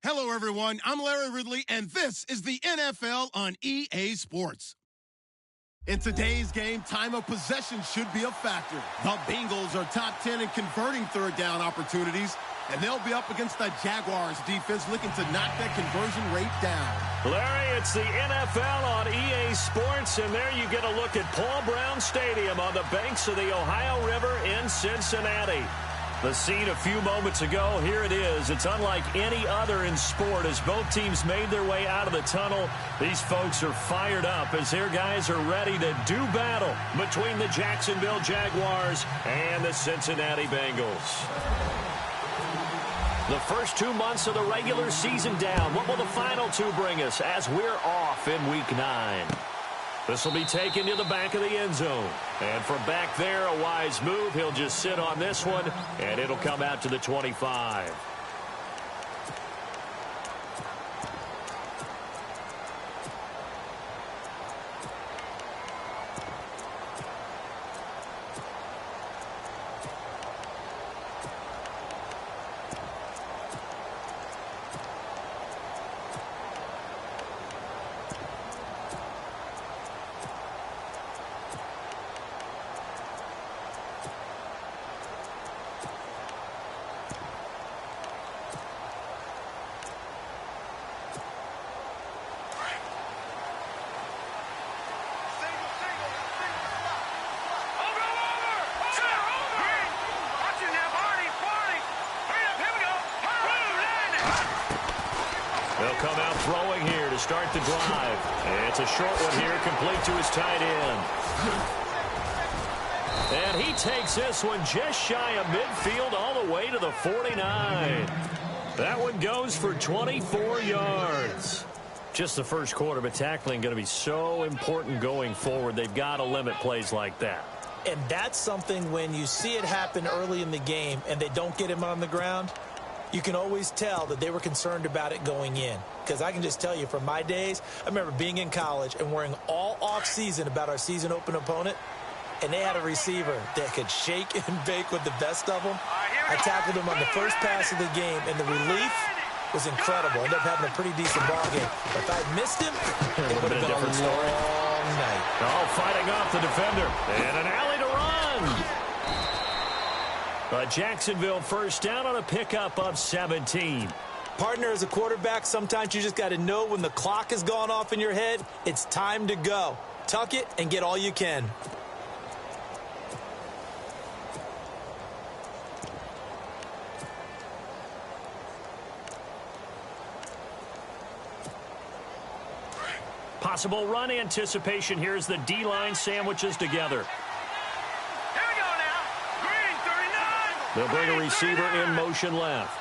Hello, everyone. I'm Larry Ridley, and this is the NFL on EA Sports. In today's game, time of possession should be a factor. The Bengals are top 10 in converting third down opportunities, and they'll be up against the Jaguars defense looking to knock that conversion rate down. Larry, it's the NFL on EA Sports, and there you get a look at Paul Brown Stadium on the banks of the Ohio River in Cincinnati. The scene a few moments ago, here it is. It's unlike any other in sport as both teams made their way out of the tunnel. These folks are fired up as their guys are ready to do battle between the Jacksonville Jaguars and the Cincinnati Bengals. The first 2 months of the regular season down. What will the final two bring us as we're off in Week 9? This will be taken to the back of the end zone. And from back there, a wise move. He'll just sit on this one, and it'll come out to the 25. They'll come out throwing here to start the drive. And it's a short one here, complete to his tight end. And he takes this one just shy of midfield all the way to the 49. That one goes for 24 yards. Just the first quarter, but tackling going to be so important going forward. They've got to limit plays like that. And that's something when you see it happen early in the game and they don't get him on the ground, you can always tell that they were concerned about it going in. Because I can just tell you from my days, I remember being in college and worrying all off-season about our season open opponent, and they had a receiver that could shake and bake with the best of them. I tackled him on the first pass of the game, and the relief was incredible. Ended up having a pretty decent ball game. But if I'd missed him, it would have been a different story. Long night. Oh, fighting off the defender. And an alley to run. But Jacksonville first down on a pickup of 17. Partner, as a quarterback, sometimes you just got to know when the clock has gone off in your head, it's time to go. Tuck it and get all you can. Possible run anticipation. Here's the D-line sandwiches together. They'll bring a receiver in motion left.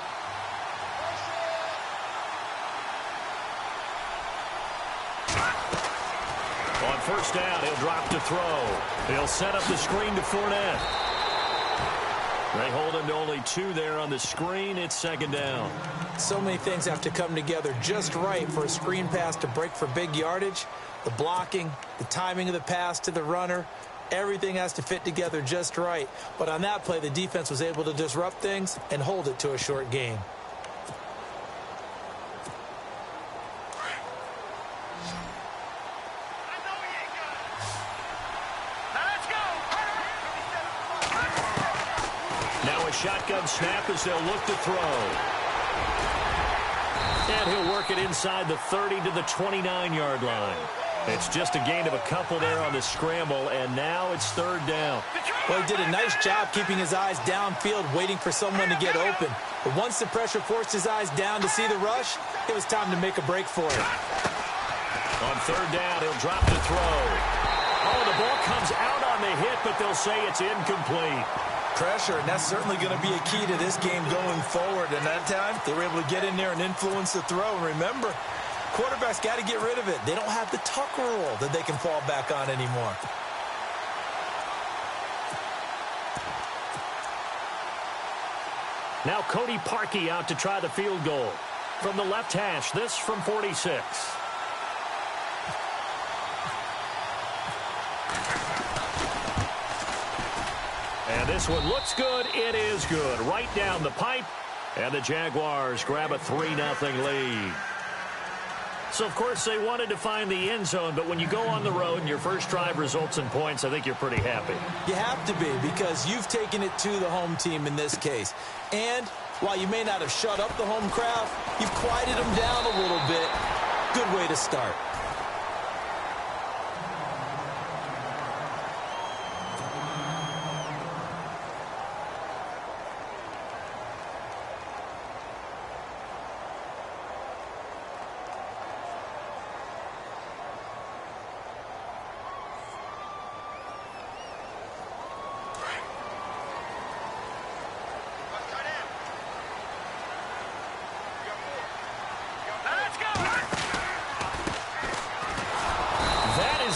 On first down, he'll drop to throw. He'll set up the screen to Fournette. They hold him to only 2 there on the screen. It's second down. So many things have to come together just right for a screen pass to break for big yardage. The blocking, the timing of the pass to the runner, everything has to fit together just right. But on that play, the defense was able to disrupt things and hold it to a short game. Now a shotgun snap as they'll look to throw. And he'll work it inside the 30 to the 29-yard line. It's just a gain of a couple there on the scramble, and now it's third down. Well, he did a nice job keeping his eyes downfield, waiting for someone to get open. But once the pressure forced his eyes down to see the rush, it was time to make a break for it. On third down, he'll drop to throw. Oh, the ball comes out on the hit, but they'll say it's incomplete. Pressure, and that's certainly going to be a key to this game going forward. And that time, they were able to get in there and influence the throw. And remember, quarterbacks got to get rid of it. They don't have the tuck rule that they can fall back on anymore. Now Cody Parkey out to try the field goal. From the left hash, this from 46. And this one looks good. It is good. Right down the pipe. And the Jaguars grab a 3-0 lead. So, of course, they wanted to find the end zone, but when you go on the road and your first drive results in points, I think you're pretty happy. You have to be, because you've taken it to the home team in this case. And while you may not have shut up the home crowd, you've quieted them down a little bit. Good way to start.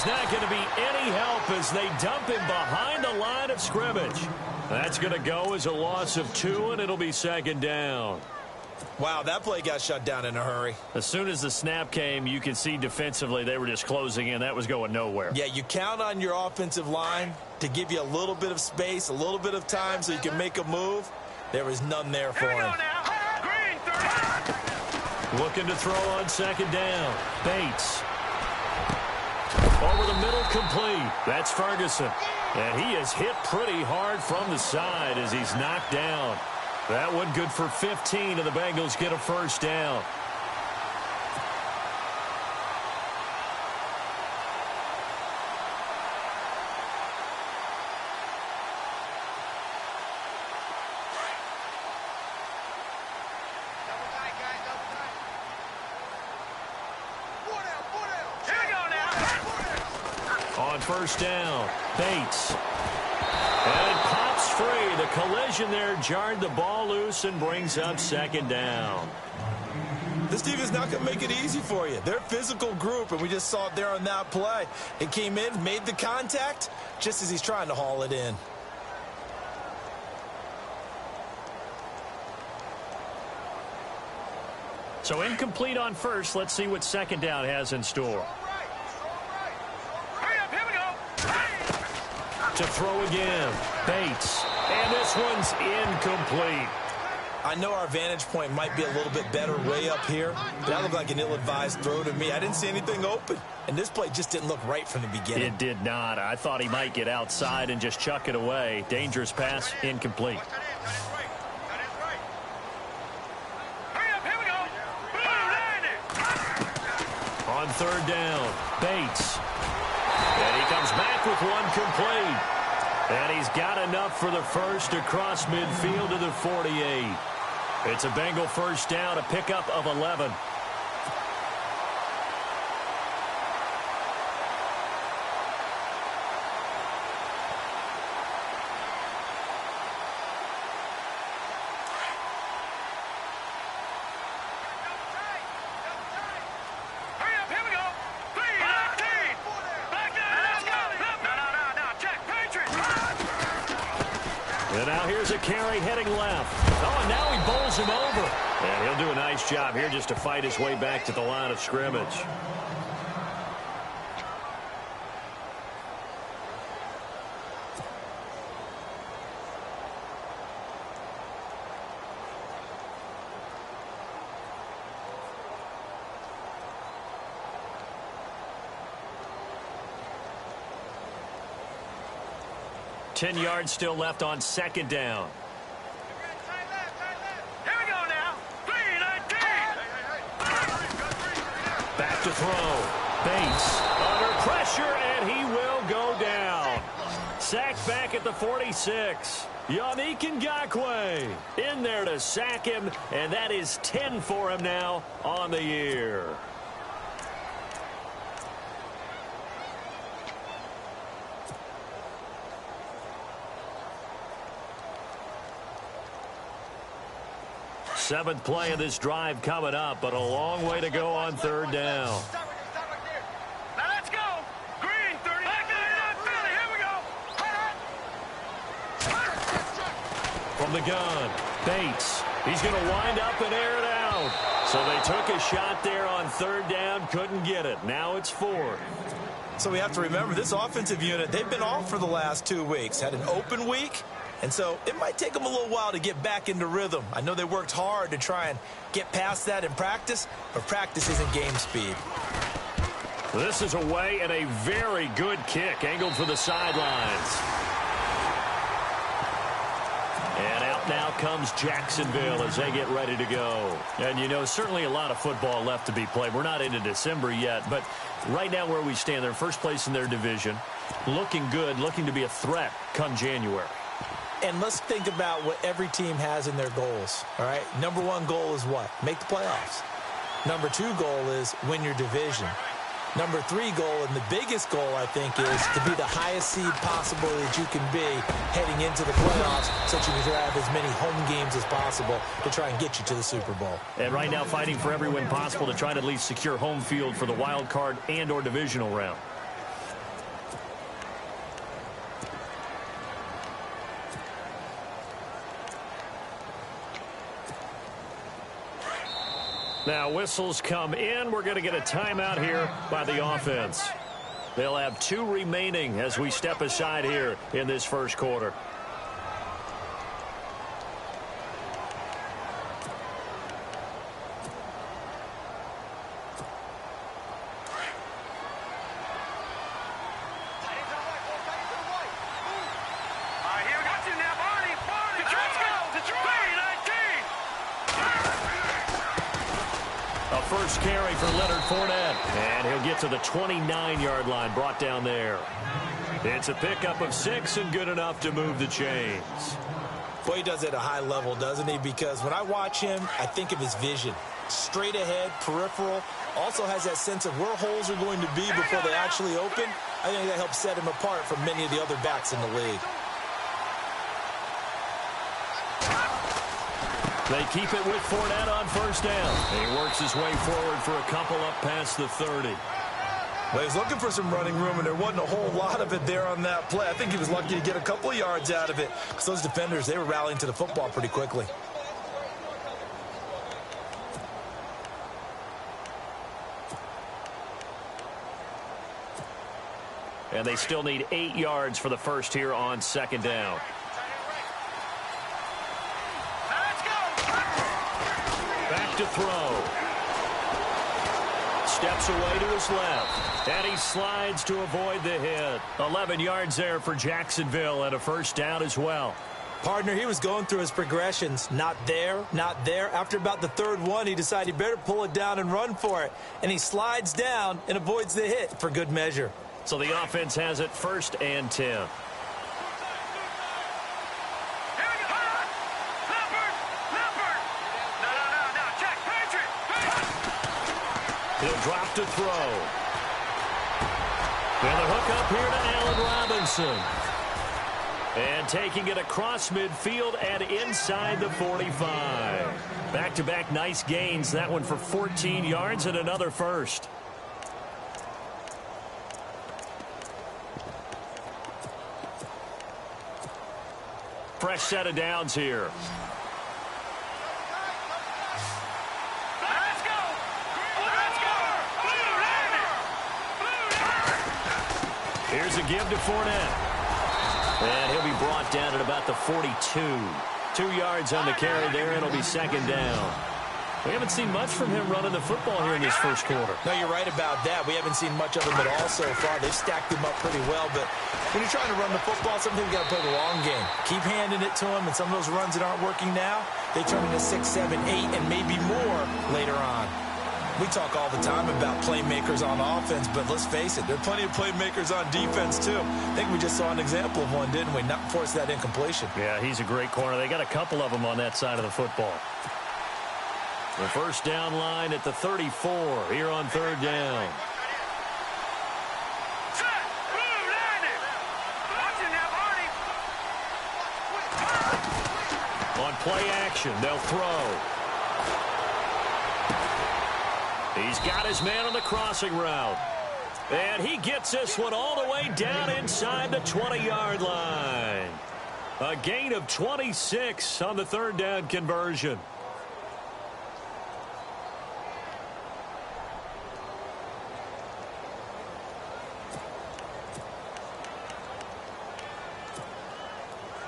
Not going to be any help as they dump him behind the line of scrimmage. That's going to go as a loss of 2, and it'll be 2nd down. Wow, that play got shut down in a hurry. As soon as the snap came, you could see defensively they were just closing in. That was going nowhere. Yeah, you count on your offensive line to give you a little bit of space, a little bit of time so you can make a move. There was none there for him. Looking to throw on 2nd down. Bates. Over the middle, complete. That's Ferguson. And he is hit pretty hard from the side as he's knocked down. That one good for 15, and the Bengals get a 1st down. On 1st down, Bates. And it pops free. The collision there jarred the ball loose and brings up 2nd down. This team is not going to make it easy for you. They're a physical group, and we just saw it there on that play. It came in, made the contact, just as he's trying to haul it in. So incomplete on 1st. Let's see what 2nd down has in store. To throw again, Bates, and this one's incomplete. I know our vantage point might be a little bit better way up here, but that looked like an ill-advised throw to me. I didn't see anything open, and this play just didn't look right from the beginning. It did not. I thought he might get outside and just chuck it away. Dangerous pass, incomplete. On 3rd down, Bates. And he comes back with one complete. And he's got enough for the 1st across midfield to the 48. It's a Bengal 1st down, a pickup of 11. And now here's a carry heading left. Oh, and now he bowls him over. And he'll do a nice job here just to fight his way back to the line of scrimmage. Ten yards still left on 2nd down. Here we go now. 3-19. Back to throw. Bates under pressure, and he will go down. Sacked back at the 46. Yannick Ngakoue in there to sack him, and that is 10 for him now on the year. Seventh play of this drive coming up, but a long way to go on 3rd down. Now let's go. Green, 30. Here we go. From the gun, Bates. He's going to wind up and air it out. So they took a shot there on 3rd down, couldn't get it. Now it's 4th. So we have to remember this offensive unit, they've been off for the last 2 weeks. Had an open week, And so it might take them a little while to get back into rhythm. I know they worked hard to try and get past that in practice, but practice isn't game speed. This is away and a very good kick, angled for the sidelines. And out now comes Jacksonville as they get ready to go. And, you know, certainly a lot of football left to be played. We're not into December yet, but right now where we stand, they're first place in their division, looking good, looking to be a threat come January. And let's think about what every team has in their goals, all right? Number one goal is what? Make the playoffs. Number two goal is win your division. Number three goal, and the biggest goal, I think, is to be the highest seed possible that you can be heading into the playoffs so that you can have as many home games as possible to try and get you to the Super Bowl. And right now fighting for every win possible to try to at least secure home field for the wild card and or divisional round. Now, whistles come in. We're going to get a timeout here by the offense. They'll have 2 remaining as we step aside here in this first quarter. First carry for Leonard Fournette, and he'll get to the 29-yard line, brought down there. It's a pickup of 6 and good enough to move the chains. Boy, he does it at a high level, doesn't he? Because when I watch him, I think of his vision. Straight ahead, peripheral, also has that sense of where holes are going to be before they actually open. I think that helps set him apart from many of the other backs in the league. They keep it with Fournette on first down. And he works his way forward for a couple up past the 30. Well, he was looking for some running room, and there wasn't a whole lot of it there on that play. I think he was lucky to get a couple of yards out of it because those defenders, they were rallying to the football pretty quickly. And they still need 8 yards for the first here on second down. To throw. Steps away to his left. And he slides to avoid the hit. 11 yards there for Jacksonville and a first down as well. Partner, he was going through his progressions. Not there, not there. After about the third one, he decided he better pull it down and run for it. And he slides down and avoids the hit for good measure. So the offense has it 1st and 10. He'll drop to throw. And the hook up here to Allen Robinson. And taking it across midfield and inside the 45. Back-to-back nice gains. That one for 14 yards and another first. Fresh set of downs here. Here's a give to Fournette. And he'll be brought down at about the 42. 2 yards on the carry there. It'll be second down. We haven't seen much from him running the football here in this first quarter. No, you're right about that. We haven't seen much of him at all so far. They've stacked him up pretty well. But when you're trying to run the football, sometimes you got to play the long game. Keep handing it to him. And some of those runs that aren't working now, they turn into 6, 7, 8, and maybe more later on. We talk all the time about playmakers on offense, but let's face it, there are plenty of playmakers on defense, too. I think we just saw an example of one, didn't we? Not force that incompletion. Yeah, he's a great corner. They got a couple of them on that side of the football. The first down line at the 34 here on third down. On play action, they'll throw. He's got his man on the crossing route. And he gets this one all the way down inside the 20-yard line. A gain of 26 on the third down conversion.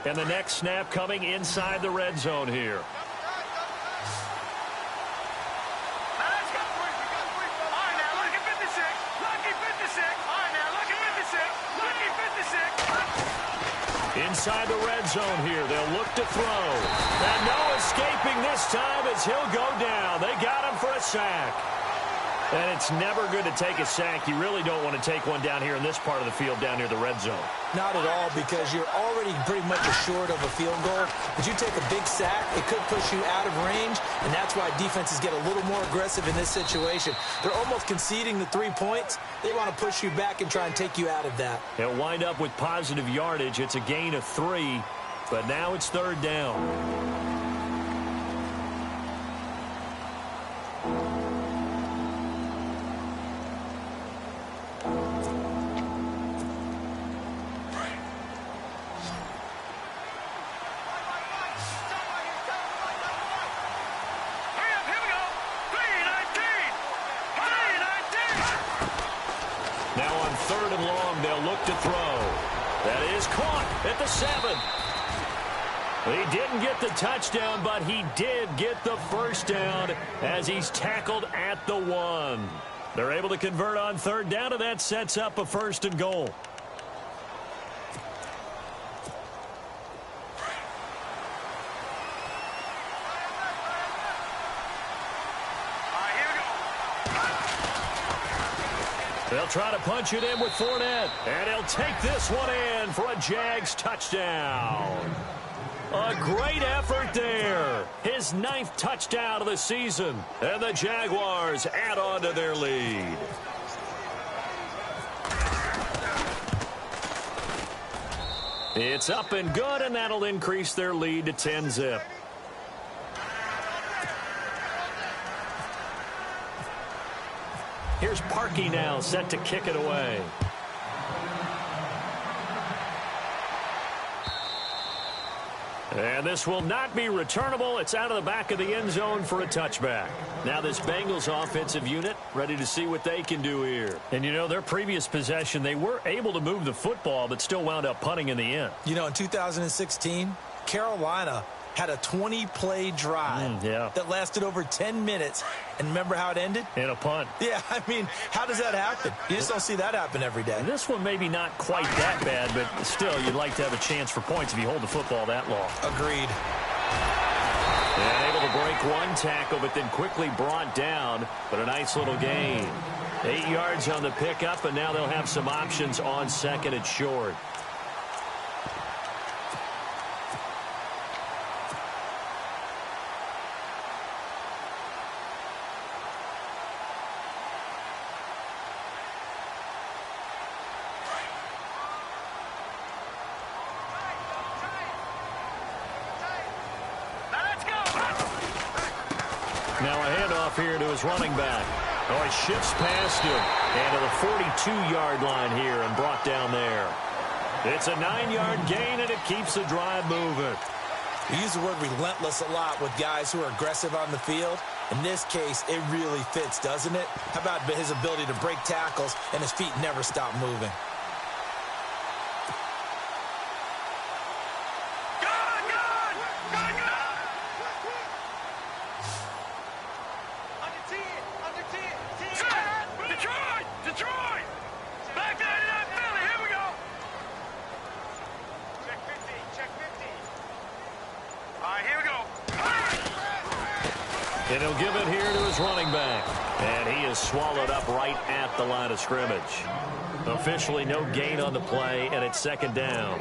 And the next snap coming inside the red zone here. Inside the red zone here. They'll look to throw. And no escaping this time as he'll go down. They got him for a sack. And it's never good to take a sack. You really don't want to take one down here in this part of the field down near the red zone. Not at all, because you're already pretty much assured of a field goal. But you take a big sack, it could push you out of range, and that's why defenses get a little more aggressive in this situation. They're almost conceding the 3 points. They want to push you back and try and take you out of that. They'll wind up with positive yardage. It's a gain of 3, but now it's third down. Third and long, they'll look to throw. That is caught at the 7. He didn't get the touchdown, but he did get the first down as he's tackled at the 1. They're able to convert on third down, and that sets up a 1st and goal. They'll try to punch it in with Fournette. And he'll take this one in for a Jags touchdown. A great effort there. His 9th touchdown of the season. And the Jaguars add on to their lead. It's up and good, and that'll increase their lead to 10-zip. Here's Parkey now, set to kick it away. And this will not be returnable. It's out of the back of the end zone for a touchback. Now this Bengals offensive unit ready to see what they can do here. And, you know, their previous possession, they were able to move the football, but still wound up punting in the end. You know, in 2016, Carolina had a 20-play drive that lasted over 10 minutes. And remember how it ended? In a punt. Yeah, I mean, how does that happen? You just don't see that happen every day. This one maybe not quite that bad, but still, you'd like to have a chance for points if you hold the football that long. Agreed. And able to break one tackle, but then quickly brought down. But a nice little gain. 8 yards on the pickup, and now they'll have some options on 2nd and short. Now a handoff here to his running back. Oh, he shifts past him. And to the 42-yard line here and brought down there. It's a 9-yard gain, and it keeps the drive moving. We use the word relentless a lot with guys who are aggressive on the field. In this case, it really fits, doesn't it? How about his ability to break tackles and his feet never stop moving? And he'll give it here to his running back. And he is swallowed up right at the line of scrimmage. Officially no gain on the play, and it's 2nd down.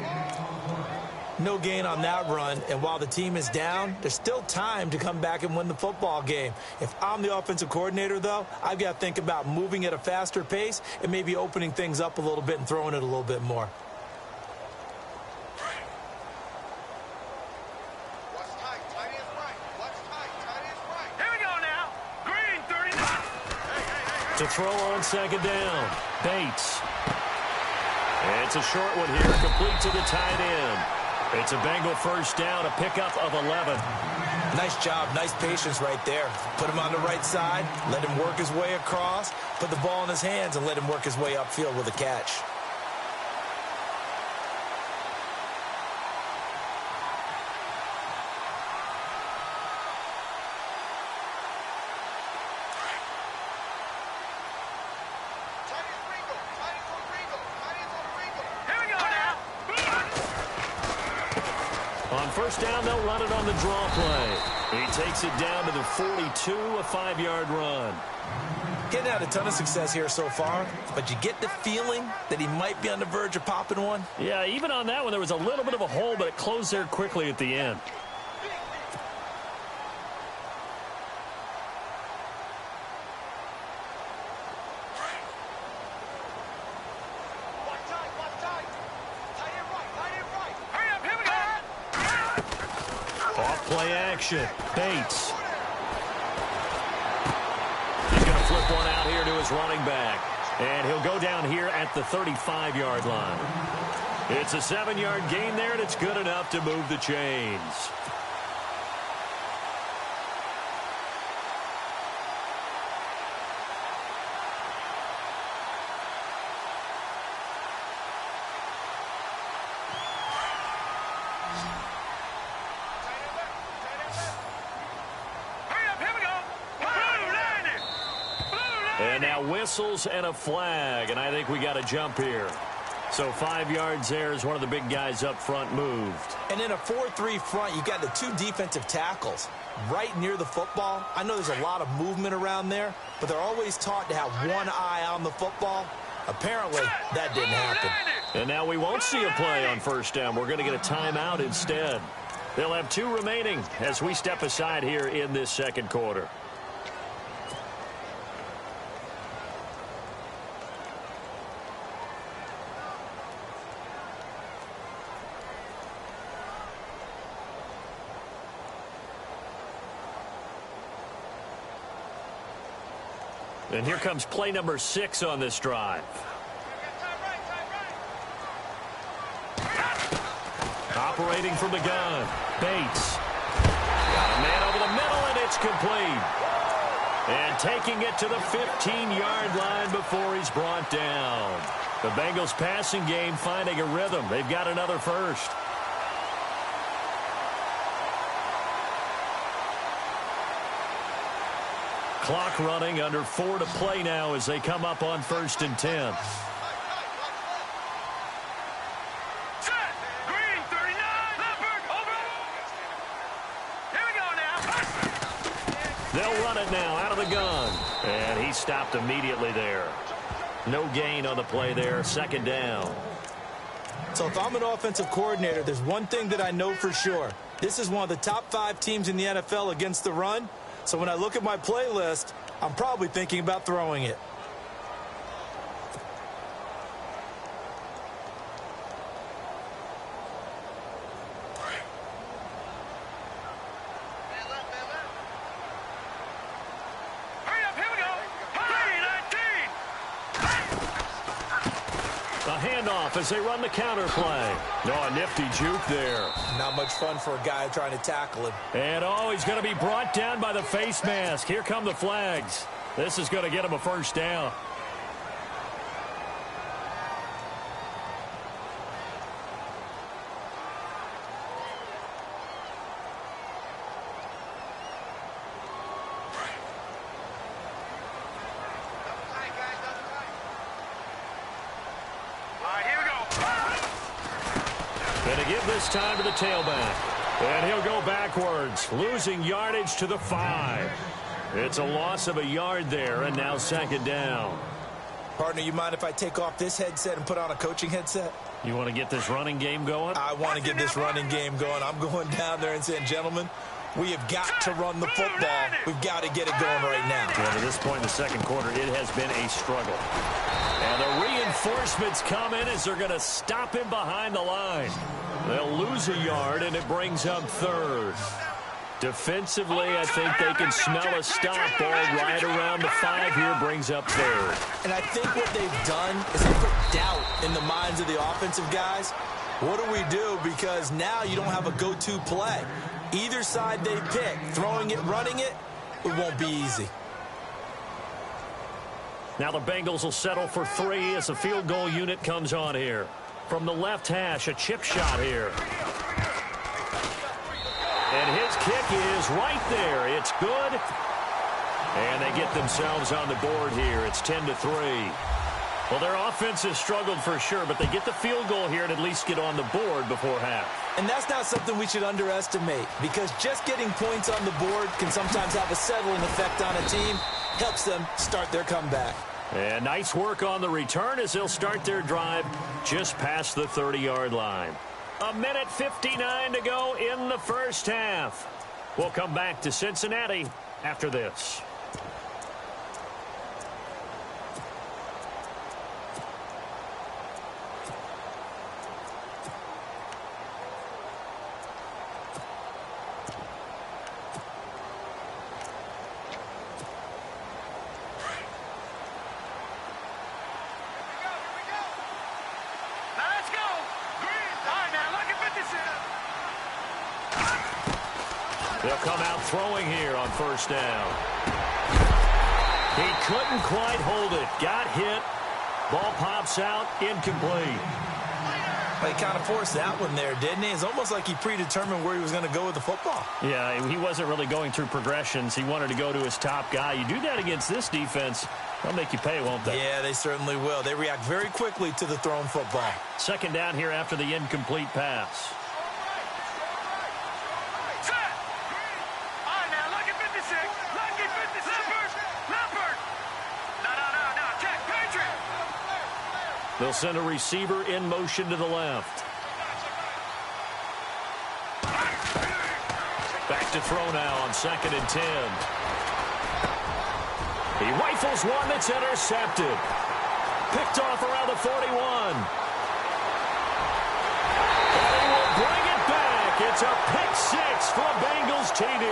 No gain on that run, and while the team is down, there's still time to come back and win the football game. If I'm the offensive coordinator, though, I've got to think about moving at a faster pace and maybe opening things up a little bit and throwing it a little bit more. To throw on 2nd down. Bates. It's a short one here, complete to the tight end. It's a Bengal first down, a pickup of 11. Nice job, nice patience right there. Put him on the right side, let him work his way across, put the ball in his hands, and let him work his way upfield with a catch. On first down, they'll run it on the draw play. He takes it down to the 42, a 5-yard run. Getting out a ton of success here so far, but you get the feeling that he might be on the verge of popping one. Yeah, even on that one, there was a little bit of a hole, but it closed there quickly at the end. Off-play action. Bates. He's going to flip one out here to his running back. And he'll go down here at the 35-yard line. It's a 7-yard gain there, and it's good enough to move the chains. And now whistles and a flag, and I think we got a jump here. So 5 yards there as one of the big guys up front moved. And in a 4-3 front, you got the 2 defensive tackles right near the football. I know there's a lot of movement around there, but they're always taught to have one eye on the football. Apparently, that didn't happen. And now we won't see a play on first down. We're going to get a timeout instead. They'll have 2 remaining as we step aside here in this second quarter. And here comes play number 6 on this drive. Operating from the gun. Bates. Got a man over the middle, and it's complete. And taking it to the 15-yard line before he's brought down. The Bengals passing game finding a rhythm. They've got another first. Clock running, under 4 to play now as they come up on 1st and 10. Set. Green, 39. Leopard, over. Here we go now. They'll run it now out of the gun. And he stopped immediately there. No gain on the play there. 2nd down. So if I'm an offensive coordinator, there's one thing that I know for sure. This is one of the top 5 teams in the NFL against the run. So when I look at my playlist, I'm probably thinking about throwing it. Hurry up, here we go. 19. A handoff as they run the counter play. Oh, a nifty juke there. Not much fun for a guy trying to tackle him. And he's going to be brought down by the face mask. Here come the flags. This is going to get him a first down. Going to give this time to the tailback. And he'll go backwards, losing yardage to the 5. It's a loss of a yard there, and now 2nd down. Partner, you mind if I take off this headset and put on a coaching headset? You want to get this running game going? I want to get this running game going. I'm going down there and saying, gentlemen, we have got to run the football. We've got to get it going right now. Well, to this point in the second quarter, it has been a struggle. And the reinforcements come in as they're going to stop him behind the line. They'll lose a yard, and it brings up 3rd. Defensively, I think they can smell a stop ball right around the 5 here, brings up 3rd. And I think what they've done is they put doubt in the minds of the offensive guys. What do we do? Because now you don't have a go-to play. Either side they pick, throwing it, running it, it won't be easy. Now the Bengals will settle for 3 as the field goal unit comes on here. From the left hash, a chip shot here. And his kick is right there. It's good. And they get themselves on the board here. It's 10-3. Well, their offense has struggled for sure, but they get the field goal here and at least get on the board before half. And that's not something we should underestimate, because just getting points on the board can sometimes have a settling effect on a team. Helps them start their comeback. And nice work on the return as they'll start their drive just past the 30-yard line. 1:59 to go in the first half. We'll come back to Cincinnati after this. They'll come out throwing here on first down. He couldn't quite hold it. Got hit. Ball pops out. Incomplete. He kind of forced that one there, didn't he? It's almost like he predetermined where he was going to go with the football. Yeah, he wasn't really going through progressions. He wanted to go to his top guy. You do that against this defense, they'll make you pay, won't they? Yeah, they certainly will. They react very quickly to the thrown football. Second down here after the incomplete pass. They'll send a receiver in motion to the left. Back to throw now on 2nd and 10. He rifles one that's intercepted. Picked off around the 41. And he will bring it back. It's a pick six for a Bengals TD.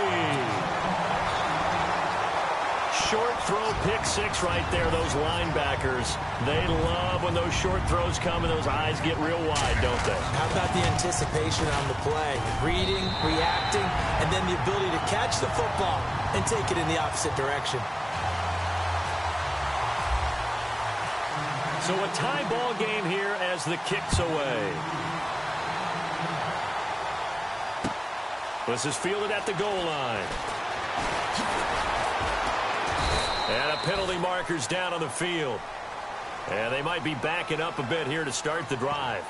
Short throw pick six right there. Those linebackers, they love when those short throws come and those eyes get real wide, don't they? How about the anticipation on the play? Reading, reacting, and then the ability to catch the football and take it in the opposite direction. So a tie ball game here as the kick's away. This is fielded at the goal line. And a penalty marker's down on the field. And they might be backing up a bit here to start the drive.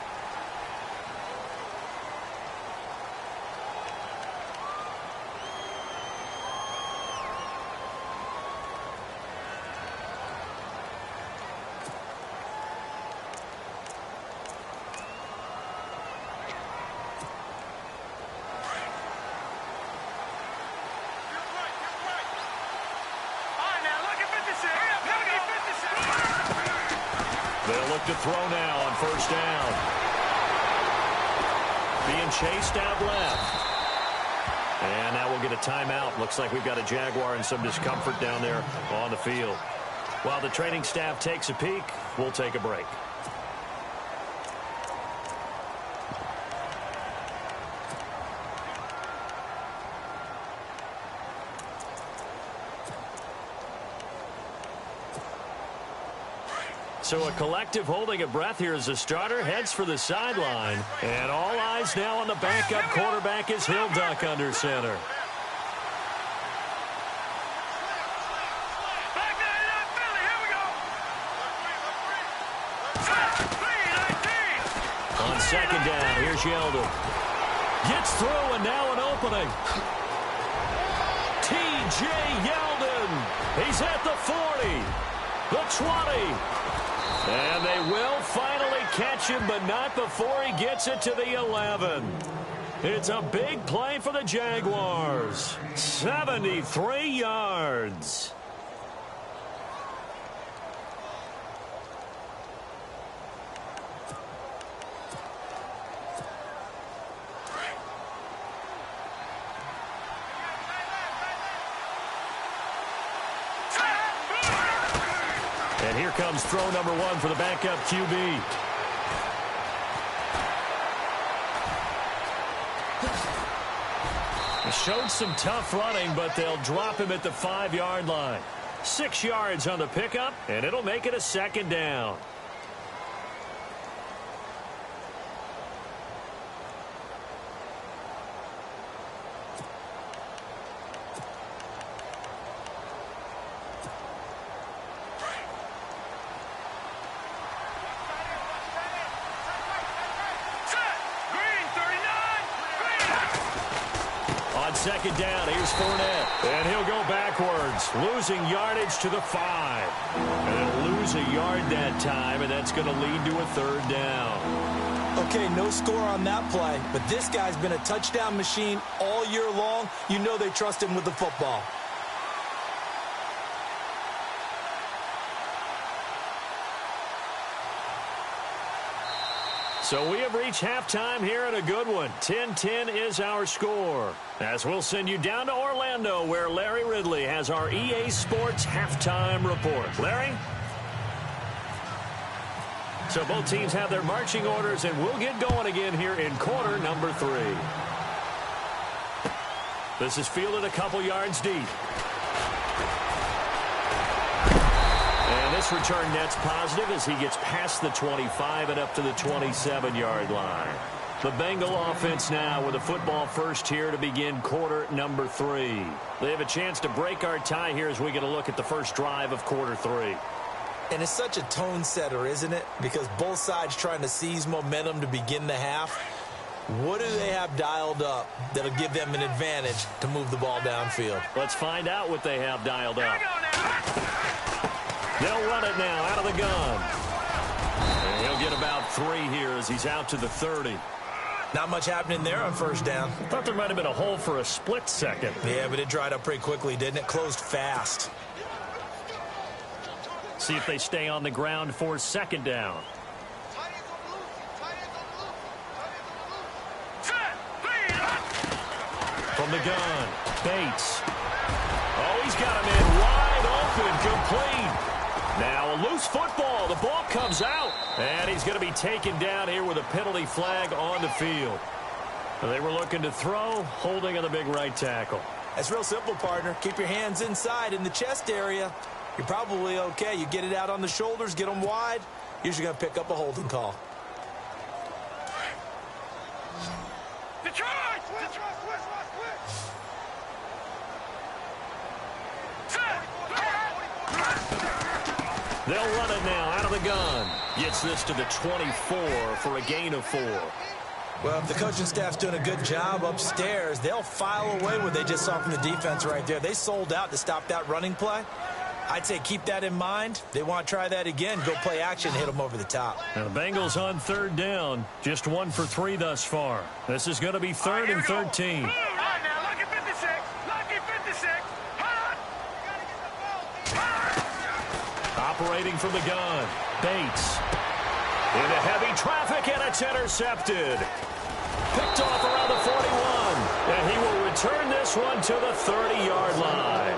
They'll look to throw now on first down. Being chased out left. And now we'll get a timeout. Looks like we've got a Jaguar in some discomfort down there on the field. While the training staff takes a peek, we'll take a break. So a collective holding of breath here as the starter heads for the sideline. And all eyes now on the backup quarterback as he'll duck under center. On second down, here's Yeldon. Gets through and now an opening. T.J. Yeldon. He's at the 40, the 20. And they will finally catch him, but not before he gets it to the 11. It's a big play for the Jaguars. 73 yards. And here comes throw number one for the backup QB. He showed some tough running, but they'll drop him at the 5-yard line. 6 yards on the pickup, and it'll make it a second down. second down. Here's Fournette. And he'll go backwards, losing yardage to the 5. And he'll lose a yard that time, and that's going to lead to a third down. Okay, no score on that play, but this guy's been a touchdown machine all year long. You know they trust him with the football. So we have reached halftime here at a good one. 10-10 is our score. As we'll send you down to Orlando, where Larry Ridley has our EA Sports halftime report. Larry? So both teams have their marching orders, and we'll get going again here in quarter number 3. This is fielded a couple yards deep. And this return net's positive as he gets past the 25 and up to the 27-yard line. The Bengal offense now with a football first here to begin quarter number 3. They have a chance to break our tie here as we get a look at the first drive of quarter 3. And it's such a tone setter, isn't it? Because both sides trying to seize momentum to begin the half. What do they have dialed up that'll give them an advantage to move the ball downfield? Let's find out what they have dialed up. They'll run it now out of the gun. And he'll get about 3 here as he's out to the 30. Not much happening there on first down. Thought there might have been a hole for a split second. Yeah, but it dried up pretty quickly, didn't it? Closed fast. See if they stay on the ground for second down. From the gun, Bates. Oh, he's got him in wide open, complete. Now a loose football. The ball comes out. And he's going to be taken down here with a penalty flag on the field. They were looking to throw, holding on the big right tackle. That's real simple, partner. Keep your hands inside in the chest area. You're probably okay. You get it out on the shoulders, get them wide. Usually going to pick up a holding call. Detroit! They'll run it now out of the gun. Gets this to the 24 for a gain of 4. Well, if the coaching staff's doing a good job upstairs, they'll file away what they just saw from the defense right there. They sold out to stop that running play. I'd say keep that in mind. They want to try that again, go play action, hit them over the top. Now the Bengals on third down. Just 1 for 3 thus far. This is going to be third and 13. All right, now, lucky 56. Lucky 56. Operating from the gun. Bates. Into heavy traffic, and it's intercepted. Picked off around the 41. And he will return this one to the 30-yard line.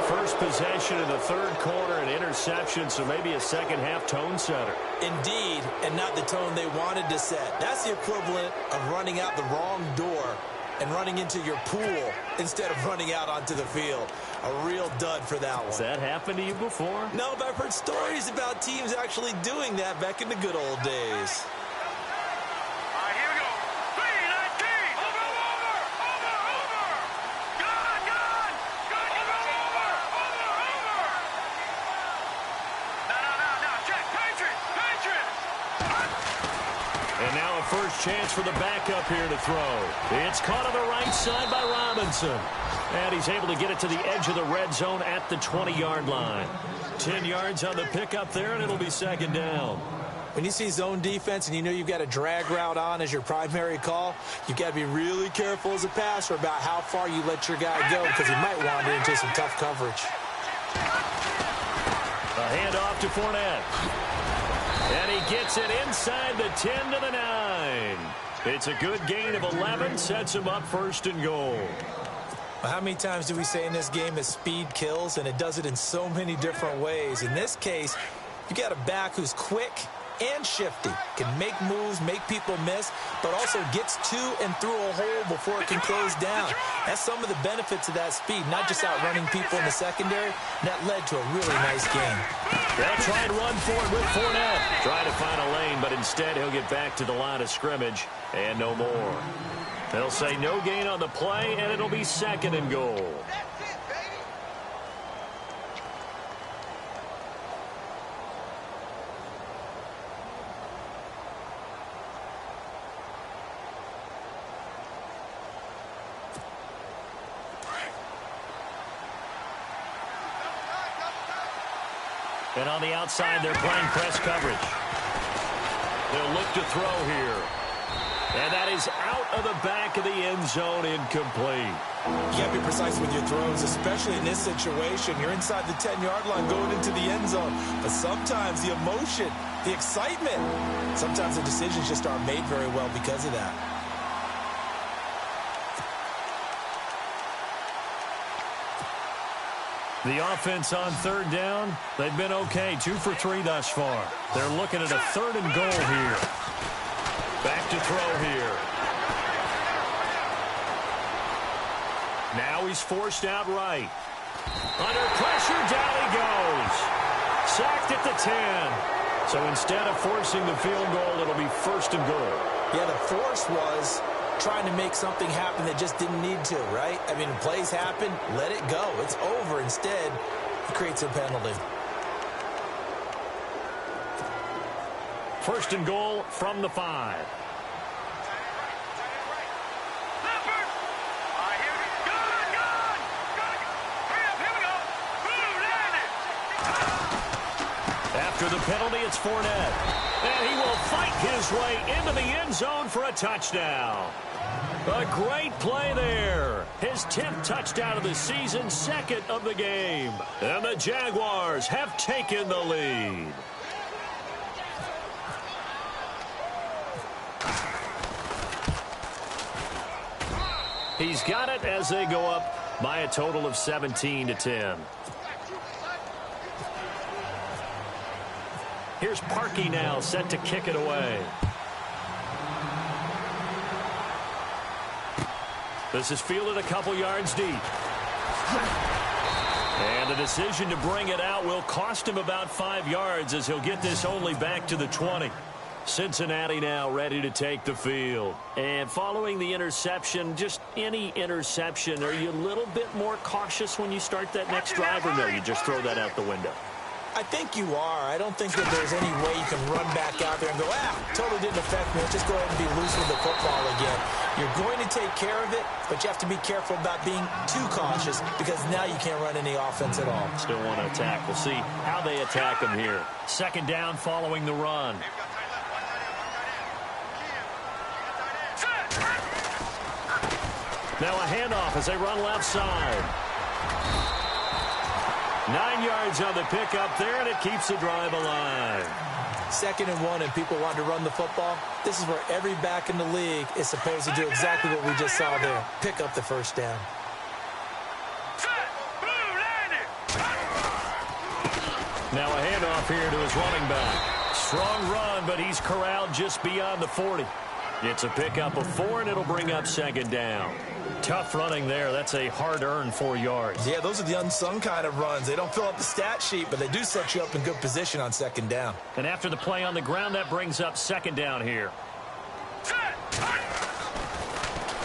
First possession in the third quarter, an interception, so maybe a second-half tone setter. Indeed, and not the tone they wanted to set. That's the equivalent of running out the wrong door and running into your pool instead of running out onto the field. A real dud for that one. Has that happened to you before? No, but I've heard stories about teams actually doing that back in the good old days. All right, here we go. 3-19. Over. Gone. Over. No. Check. Patriot. And now a first chance for the backup here to throw. It's caught on the right side by Robinson. And he's able to get it to the edge of the red zone at the 20-yard line. 10 yards on the pickup there, and it'll be second down. When you see zone defense and you know you've got a drag route on as your primary call, you've got to be really careful as a passer about how far you let your guy go because he might wander into some tough coverage. A handoff to Fournette. And he gets it inside the 10 to the 9. It's a good gain of 11, sets him up first and goal. Well, how many times do we say in this game that speed kills, and it does it in so many different ways? In this case, you got a back who's quick and shifty, can make moves, make people miss, but also gets to and through a hole before it can close down. That's some of the benefits of that speed, not just outrunning people in the secondary. That led to a really nice game. They'll try and run for it with Fournette. Try to find a lane, but instead he'll get back to the line of scrimmage and no more. They'll say no gain on the play, and it'll be second and goal. And on the outside, they're playing press coverage. They'll look to throw here. And that is out of the back of the end zone, incomplete. You can't be precise with your throws, especially in this situation. You're inside the 10-yard line going into the end zone. But sometimes the emotion, the excitement, sometimes the decisions just aren't made very well because of that. The offense on third down, they've been okay. 2 for 3 thus far. They're looking at a 3rd and goal here. Back to throw here. Now he's forced out right. Under pressure, down he goes. Sacked at the 10. So instead of forcing the field goal, it'll be 1st and goal. Yeah, the force was trying to make something happen that just didn't need to, right? I mean, plays happen, let it go. It's over. Instead, he creates a penalty. 1st and goal from the 5. After the penalty, it's Fournette. And he will fight his way into the end zone for a touchdown. A great play there. His 10th touchdown of the season, 2nd of the game. And the Jaguars have taken the lead. He's got it as they go up by a total of 17-10. Here's Parkey now, set to kick it away. This is fielded a couple yards deep. And the decision to bring it out will cost him about 5 yards as he'll get this only back to the 20. Cincinnati now ready to take the field. And following the interception, just any interception, are you a little bit more cautious when you start that next drive, or no, you just throw that out the window? I think you are. I don't think that there's any way you can run back out there and go, totally didn't affect me. Let's just go ahead and be loose with the football again. You're going to take care of it, but you have to be careful about being too cautious because now you can't run any offense at all. Still want to attack. We'll see how they attack him here. 2nd down following the run. Now a handoff as they run left side. 9 yards on the pickup there, and it keeps the drive alive. 2nd and 1, and people want to run the football. This is where every back in the league is supposed to do exactly what we just saw there. Pick up the 1st down. Now a handoff here to his running back. Strong run, but he's corralled just beyond the 40. It's a pickup of 4, and it'll bring up 2nd down. Tough running there. That's a hard-earned 4 yards. Yeah, those are the unsung kind of runs. They don't fill up the stat sheet, but they do set you up in good position on 2nd down. And after the play on the ground, that brings up 2nd down here.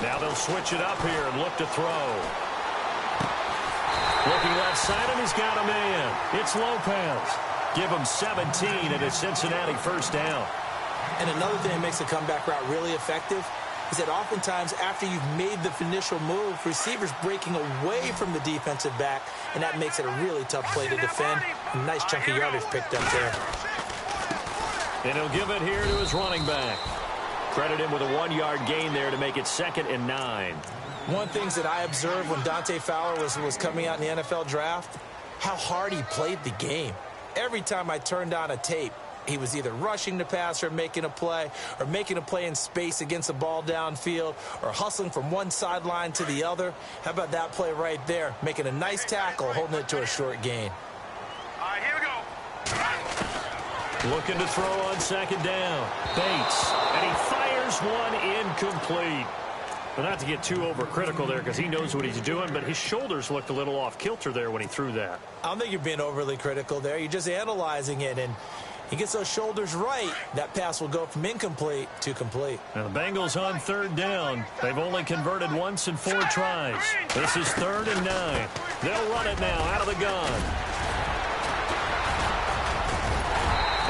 Now they'll switch it up here and look to throw. Looking left side, and he's got a man. It's Lopez. Give him 17 and a Cincinnati 1st down. And another thing that makes the comeback route really effective is that oftentimes after you've made the initial move, receivers breaking away from the defensive back, and that makes it a really tough play to defend. A nice chunk of yardage picked up there. And he'll give it here to his running back. Credit him with a 1-yard gain there to make it 2nd and 9. One of the things that I observed when Dante Fowler was coming out in the NFL draft, how hard he played the game. Every time I turned on a tape, he was either rushing the passer, making a play in space against the ball downfield, or hustling from one sideline to the other. How about that play right there? Making a nice tackle, holding it to a short gain. All right, here we go. Looking to throw on 2nd down. Bates, and he fires one incomplete. But not to get too overcritical there because he knows what he's doing, but his shoulders looked a little off kilter there when he threw that. I don't think you're being overly critical there. You're just analyzing it, and he gets those shoulders right, that pass will go from incomplete to complete. Now the Bengals on 3rd down. They've only converted once in 4 tries. This is 3rd and 9. They'll run it now out of the gun.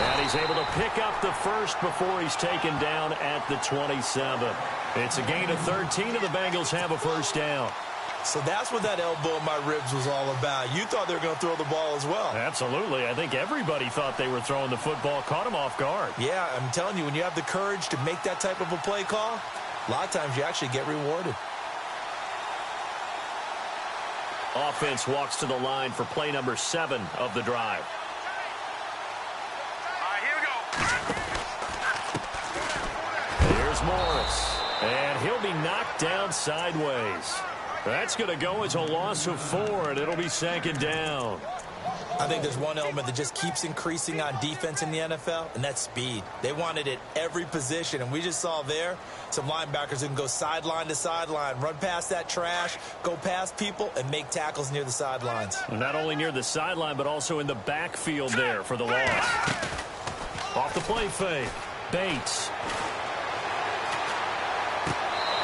And he's able to pick up the 1st before he's taken down at the 27. It's a gain of 13, and the Bengals have a 1st down. So that's what that elbow in my ribs was all about. You thought they were going to throw the ball as well. Absolutely. I think everybody thought they were throwing the football, caught them off guard. Yeah, I'm telling you, when you have the courage to make that type of a play call, a lot of times you actually get rewarded. Offense walks to the line for play number 7 of the drive. All right, here we go. Here's Morris. And he'll be knocked down sideways. That's going to go as a loss of 4, and it'll be 2nd down. I think there's one element that just keeps increasing on defense in the NFL, and that's speed. They want it at every position, and we just saw there some linebackers who can go sideline to sideline, run past that trash, go past people, and make tackles near the sidelines. Not only near the sideline, but also in the backfield there for the loss. Off the play fake. Bates.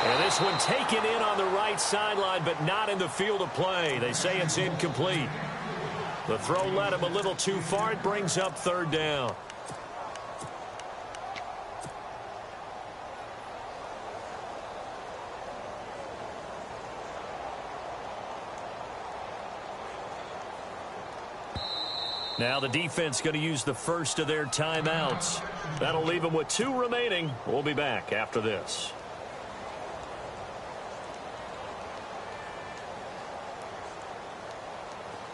And this one taken in on the right sideline, but not in the field of play. They say it's incomplete. The throw led him a little too far. It brings up 3rd down. Now the defense going to use the first of their timeouts. That'll leave them with 2 remaining. We'll be back after this.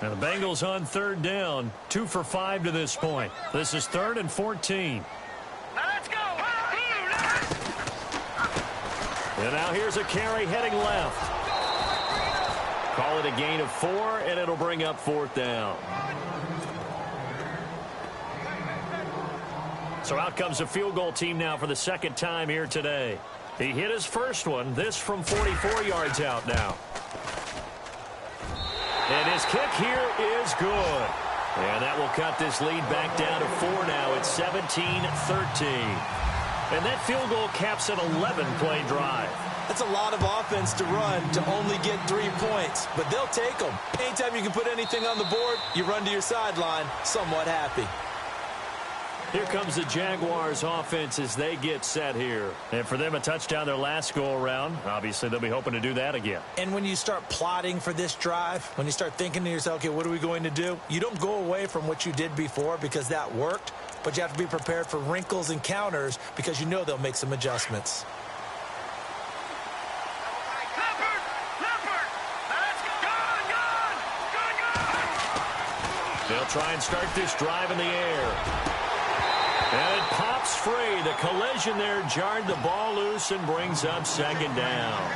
And the Bengals on 3rd down, 2 for 5 to this point. This is 3rd and 14. Now let's go. And now here's a carry heading left. Call it a gain of 4, and it'll bring up 4th down. So out comes the field goal team now for the 2nd time here today. He hit his first one, this from 44 yards out now. And his kick here is good. And that will cut this lead back down to 4 now. It's 17-13. And that field goal caps an 11-play drive. That's a lot of offense to run to only get 3 points, but they'll take them. Anytime you can put anything on the board, you run to your sideline somewhat happy. Here comes the Jaguars offense as they get set here. And for them, a touchdown their last go-around. Obviously, they'll be hoping to do that again. And when you start plotting for this drive, when you start thinking to yourself, okay, what are we going to do? You don't go away from what you did before because that worked, but you have to be prepared for wrinkles and counters because you know they'll make some adjustments. They'll try and start this drive in the air. And it pops free. The collision there jarred the ball loose and brings up 2nd down.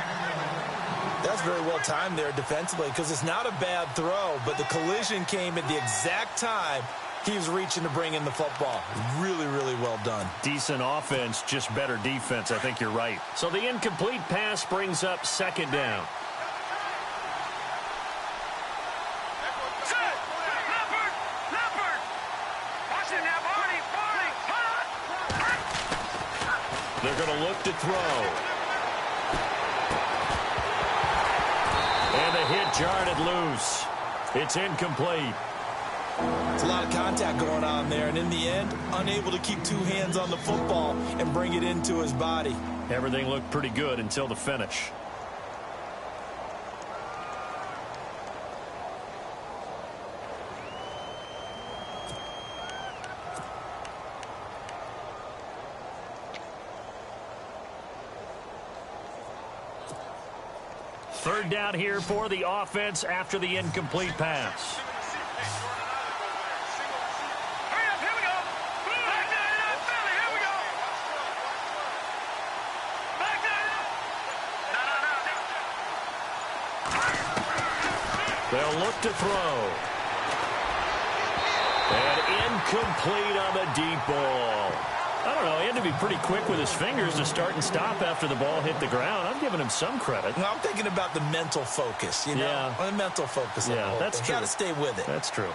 That's very well timed there defensively because it's not a bad throw, but the collision came at the exact time he was reaching to bring in the football. Really, really well done. Decent offense, just better defense. I think you're right. So the incomplete pass brings up 2nd down. They're going to look to throw. And the hit jarred it loose. It's incomplete. It's a lot of contact going on there, and in the end, unable to keep 2 hands on the football and bring it into his body. Everything looked pretty good until the finish. Third down here for the offense after the incomplete pass. Hurry up, here we go. Back down, Philly, here we go. Back down. No. They'll look to throw. And incomplete on the deep ball. I don't know, he had to be pretty quick with his fingers to start and stop after the ball hit the ground. I'm giving him some credit. No, I'm thinking about the mental focus, you know? Yeah. The mental focus. Yeah, that's true. Got to stay with it. That's true.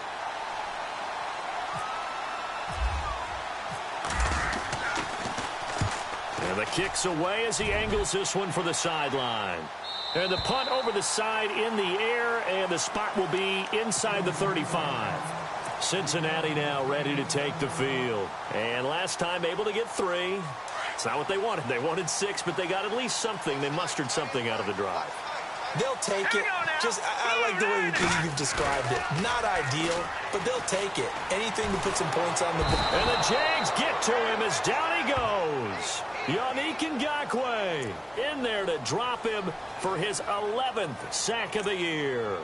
And the kick's away as he angles this one for the sideline. And the punt over the side in the air, and the spot will be inside the 35. Cincinnati now ready to take the field. And last time able to get 3. It's not what they wanted. They wanted 6, but they got at least something. They mustered something out of the drive. They'll take it. Just, I like the way you've described it. Not ideal, but they'll take it. Anything to put some points on the board. And the Jags get to him as down he goes. Yannick Ngakoue in there to drop him for his 11th sack of the year.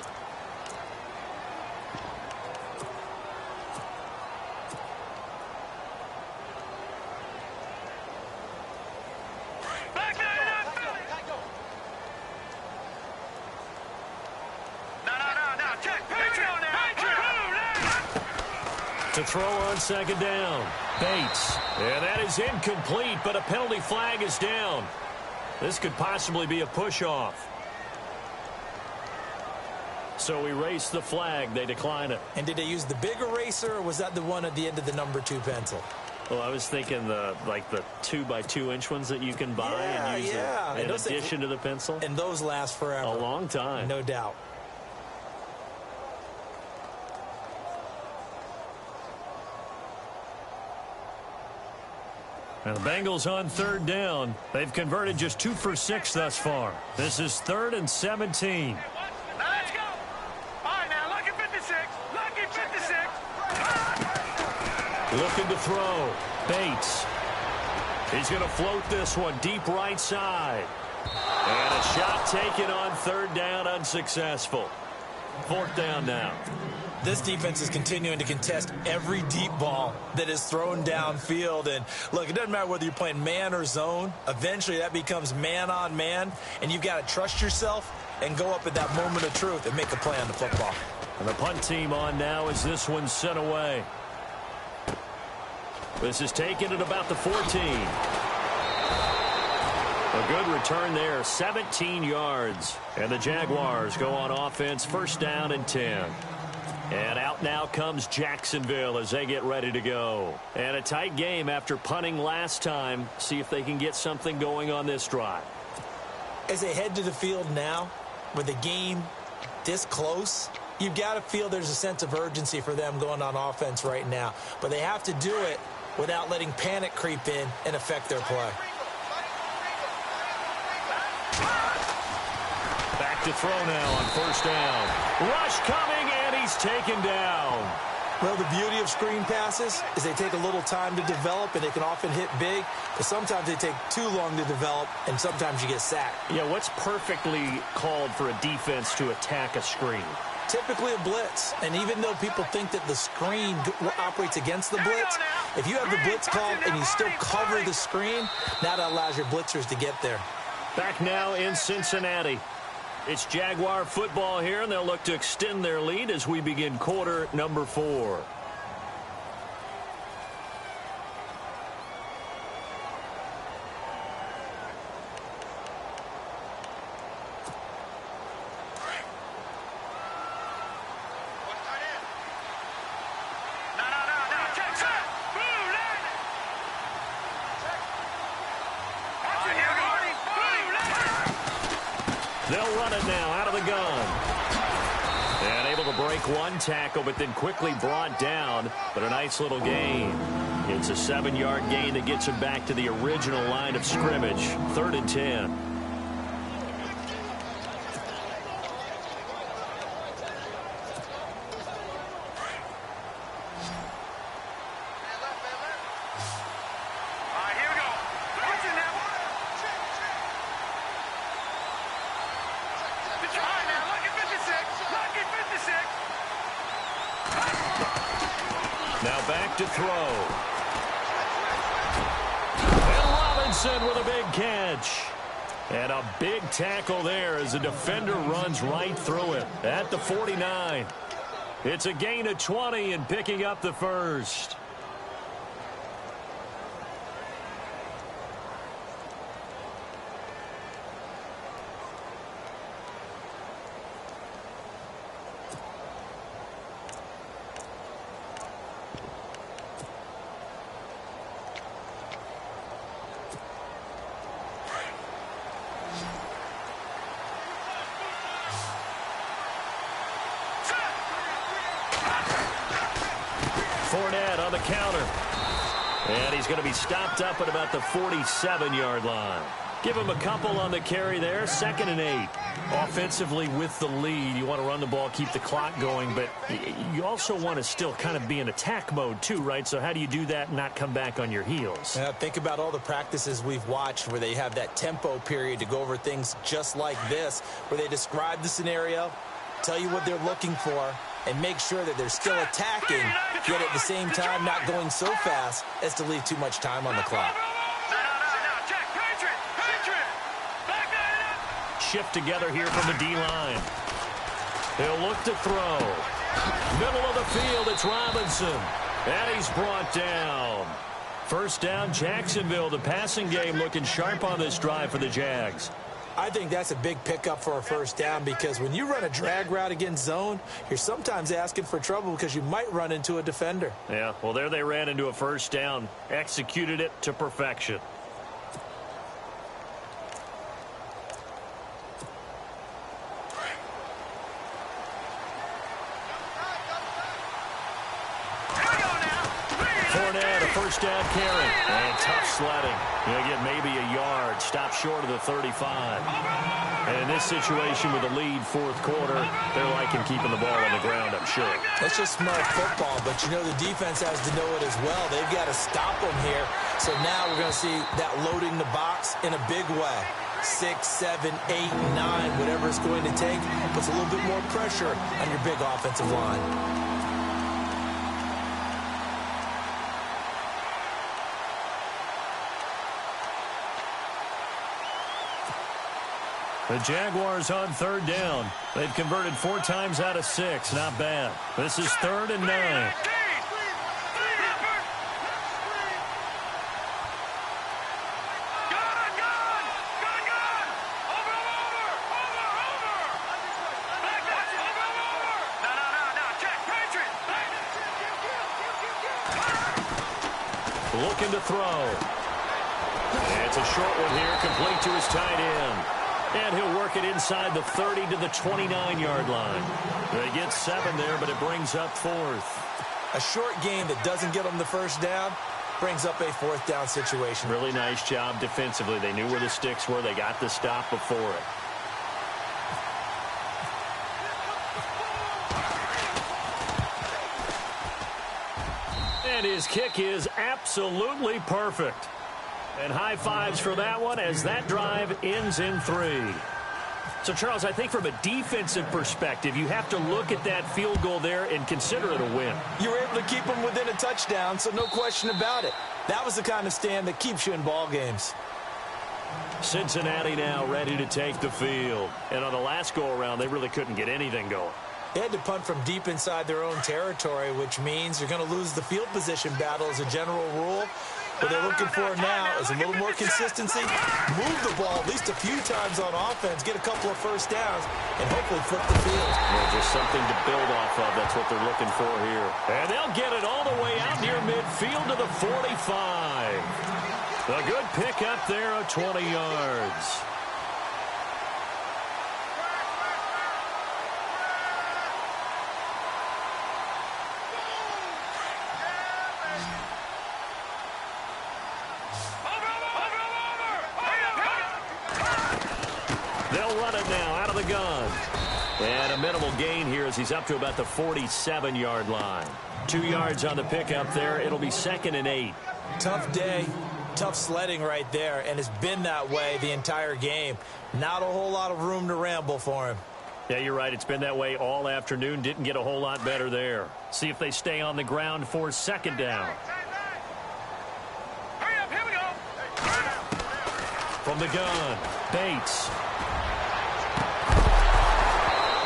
To throw on second down. Bates. And that is incomplete, but a penalty flag is down. This could possibly be a push-off. So erase the flag. They decline it. And did they use the big eraser, or was that the one at the end of the number 2 pencil? Well, I was thinking the 2x2-inch ones that you can buy and use in addition to the pencil. And those last forever. A long time. No doubt. And the Bengals on third down. They've converted just 2 for 6 thus far. This is 3rd and 17. Now let's go. All right, now, lucky 56. Lucky 56. Looking to throw. Bates. He's going to float this one deep right side. And a shot taken on 3rd down, unsuccessful. 4th down now. This defense is continuing to contest every deep ball that is thrown downfield. And, look, it doesn't matter whether you're playing man or zone. Eventually, that becomes man-on-man, and you've got to trust yourself and go up at that moment of truth and make a play on the football. And the punt team on now as this one's sent away. This is taken at about the 14. A good return there, 17 yards. And the Jaguars go on offense, 1st down and 10. And out now comes Jacksonville as they get ready to go. And a tight game after punting last time. See if they can get something going on this drive. As they head to the field now, with the game this close, you've got to feel there's a sense of urgency for them going on offense right now. But they have to do it without letting panic creep in and affect their play. Back to throw now on 1st down. Rush coming, and he's taken down. Well, the beauty of screen passes is they take a little time to develop, and they can often hit big, but sometimes they take too long to develop, and sometimes you get sacked. Yeah, what's perfectly called for a defense to attack a screen? Typically a blitz, and even though people think that the screen operates against the blitz, if you have the blitz called and you still cover the screen, that allows your blitzers to get there. Back now in Cincinnati. It's Jaguar football here, and they'll look to extend their lead as we begin quarter number 4. They'll run it now out of the gun. And able to break one tackle, but then quickly brought down. But a nice little gain. It's a 7-yard gain that gets him back to the original line of scrimmage. 3rd and 10. Now back to throw. And Robinson with a big catch. And a big tackle there as the defender runs right through it at the 49. It's a gain of 20 and picking up the 1st. Fournette on the counter. And he's going to be stopped up at about the 47-yard line. Give him a couple on the carry there. 2nd and 8. Offensively with the lead, you want to run the ball, keep the clock going, but you also want to still kind of be in attack mode too, right? So how do you do that and not come back on your heels? Think about all the practices we've watched where they have that tempo period to go over things just like this, where they describe the scenario, tell you what they're looking for, and make sure that they're still attacking, yet at the same time not going so fast as to leave too much time on the clock. Shift together here from the D-line. He'll look to throw. Middle of the field, it's Robinson. And he's brought down. First down, Jacksonville. The passing game looking sharp on this drive for the Jags. I think that's a big pickup for a first down because when you run a drag route against zone, you're sometimes asking for trouble because you might run into a defender. Yeah, well, there they ran into a first down. Executed it to perfection. First down carry. And tough sledding. You'll get maybe a yard. Stop short of the 35. And in this situation with the lead fourth quarter, they're liking keeping the ball on the ground, I'm sure. That's just smart football, but you know the defense has to know it as well. They've got to stop them here. So now we're going to see that loading the box in a big way. 6, 7, 8, 9, whatever it's going to take, puts a little bit more pressure on your big offensive line. The Jaguars on third down. They've converted 4 times out of 6. Not bad. This is 3rd and 9. Looking to throw. And it's a short one here, complete to his tight end. And he'll work it inside the 30 to the 29-yard line. They get 7 there, but it brings up 4th. A short game that doesn't get them the first down brings up a 4th down situation. Really nice job defensively. They knew where the sticks were. They got the stop before it. And his kick is absolutely perfect. And high fives for that one as that drive ends in 3. So, Charles, I think from a defensive perspective, you have to look at that field goal there and consider it a win. You were able to keep them within a touchdown, so no question about it. That was the kind of stand that keeps you in ball games. Cincinnati now ready to take the field. And on the last go-around, they really couldn't get anything going. They had to punt from deep inside their own territory, which means you're going to lose the field position battle as a general rule. What they're looking for now is a little more consistency, move the ball at least a few times on offense, get a couple of first downs, and hopefully flip the field. Yeah, just something to build off of. That's what they're looking for here. And they'll get it all the way out near midfield to the 45. A good pick up there of 20 yards. And a minimal gain here as he's up to about the 47-yard line. 2 yards on the pickup there. It'll be 2nd and 8. Tough day, tough sledding right there, and it's been that way the entire game. Not a whole lot of room to ramble for him. Yeah, you're right. It's been that way all afternoon. Didn't get a whole lot better there. See if they stay on the ground for 2nd down. Hurry up, here we go. From the gun, Bates.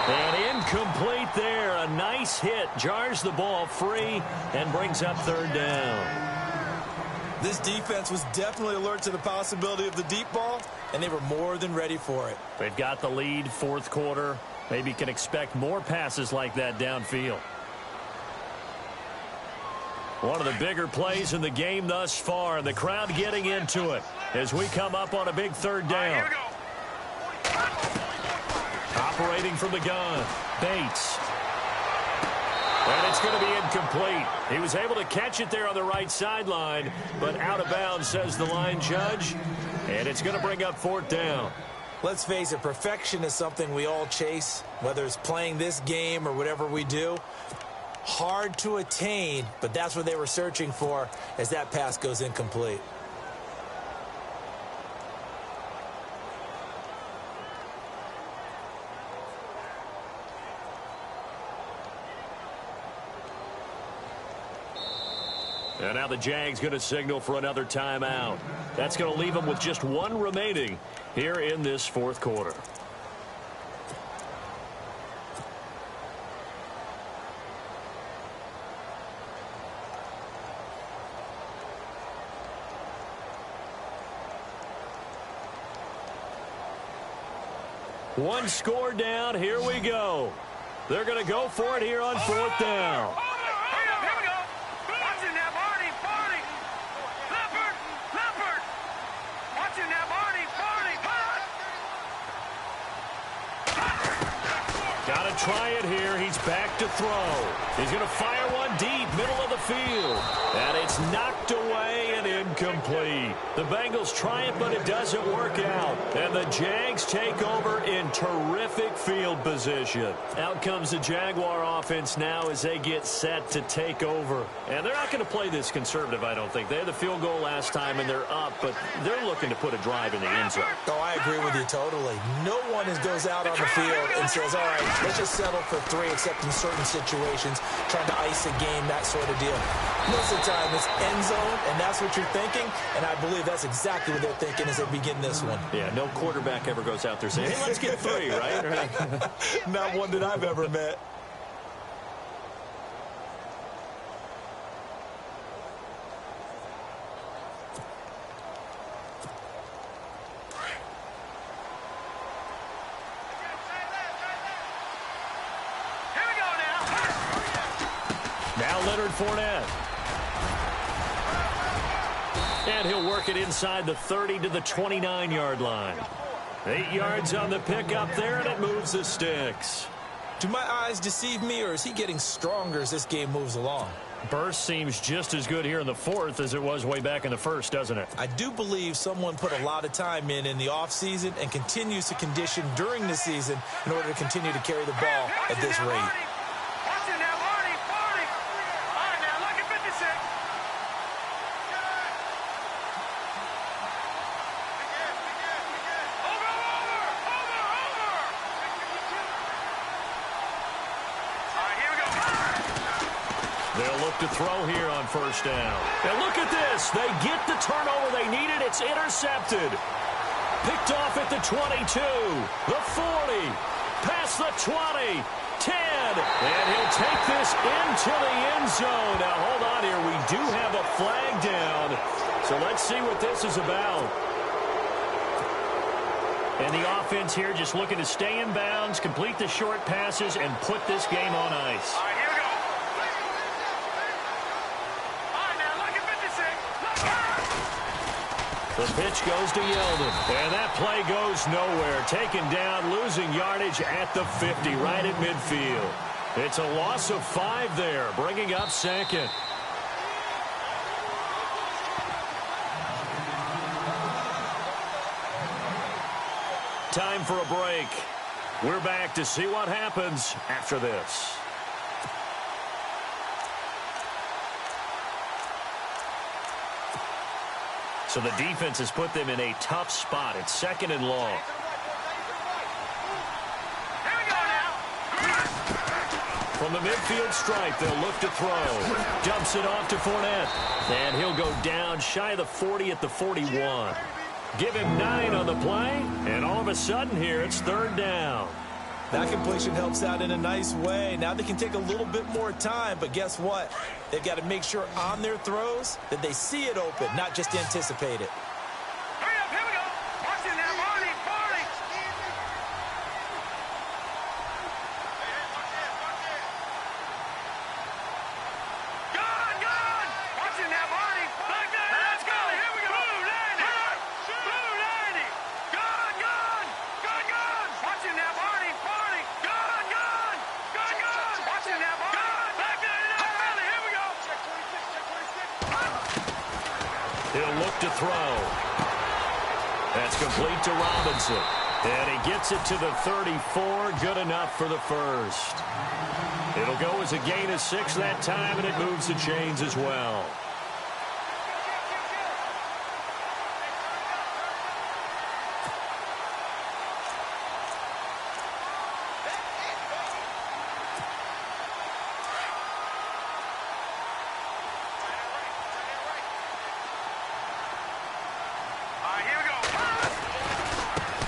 And incomplete there. A nice hit. Jars the ball free and brings up 3rd down. This defense was definitely alert to the possibility of the deep ball, and they were more than ready for it. They've got the lead, 4th quarter. Maybe can expect more passes like that downfield. One of the bigger plays in the game thus far. The crowd getting into it as we come up on a big 3rd down. Operating from the gun, Bates. And it's going to be incomplete. He was able to catch it there on the right sideline, but out of bounds, says the line judge. And it's going to bring up 4th down. Let's face it, perfection is something we all chase, whether it's playing this game or whatever we do. Hard to attain, but that's what they were searching for as that pass goes incomplete. And now the Jags going to signal for another timeout. That's going to leave them with just one remaining here in this fourth quarter. One score down. Here we go. They're going to go for it here on fourth down. Got to try it here. He's back to throw. He's going to fire one deep, middle of the field. And it's knocked away and incomplete. The Bengals try it, but it doesn't work out. And the Jags take over in terrific field position. Out comes the Jaguar offense now as they get set to take over. And they're not going to play this conservative, I don't think. They had the field goal last time, and they're up, but they're looking to put a drive in the end zone. Oh, I agree with you totally. No one goes out on the field and says, all right, let's just settle for 3, except in certain situations, trying to ice a game, that sort of deal. Most of the time, it's end zone, and that's what you're thinking, and I believe that's exactly what they're thinking as they begin this one. Yeah, no quarterback ever goes out there saying, hey, let's get 3, right? Not one that I've ever met. Fournette. And he'll work it inside the 30 to the 29-yard line. 8 yards on the pickup there, and it moves the sticks. Do my eyes deceive me, or is he getting stronger as this game moves along? Burst seems just as good here in the fourth as it was way back in the first, doesn't it? I do believe someone put a lot of time in the offseason and continues to condition during the season in order to continue to carry the ball at this rate. To throw here on first down. And look at this. They get the turnover they needed. It's intercepted. Picked off at the 22, the 40, past the 20, 10. And he'll take this into the end zone. Now, hold on here. We do have a flag down. So let's see what this is about. And the offense here just looking to stay in bounds, complete the short passes, and put this game on ice. The pitch goes to Yeldon, and that play goes nowhere. Taken down, losing yardage at the 50, right at midfield. It's a loss of 5 there, bringing up second. Time for a break. We're back to see what happens after this. So the defense has put them in a tough spot. It's 2nd and long. From the midfield stripe, they'll look to throw. Dumps it off to Fournette. And he'll go down shy of the 40 at the 41. Give him 9 on the play. And all of a sudden here, it's 3rd down. That completion helps out in a nice way. Now they can take a little bit more time, but guess what? They've got to make sure on their throws that they see it open, not just anticipate it. Hurry up, here we go. Watch it now, Marty. Gone. Watch it now, Marty. Like that. Let's go. Here we go. Blue 90. Gone. Watch it now, Marty. Gone. Watch it now, Marty. Back there. Here we go. He'll look to throw. That's complete to Robinson. And he gets it to the 34. Good enough for the first. It'll go as a gain of 6 that time, and it moves the chains as well.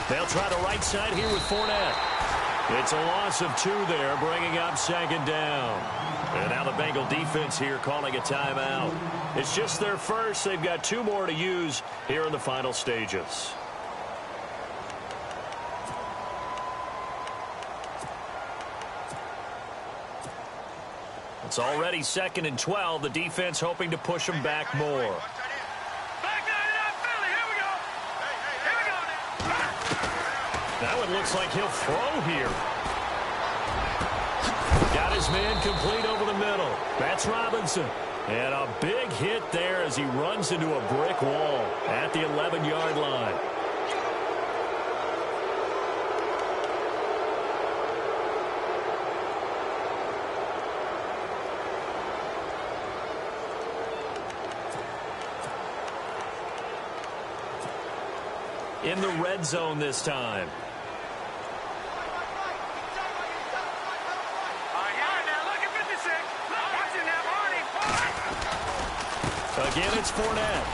They'll try the right side here with Fournette. It's a loss of 2 there, bringing up 2nd down. And now the Bengal defense here calling a timeout. It's just their first. They've got 2 more to use here in the final stages. It's already 2nd and 12. The defense hoping to push them back more. Now it looks like he'll throw here. Got his man complete over the middle. That's Robinson. And a big hit there as he runs into a brick wall at the 11-yard line. In the red zone this time. Again, it's Fournette.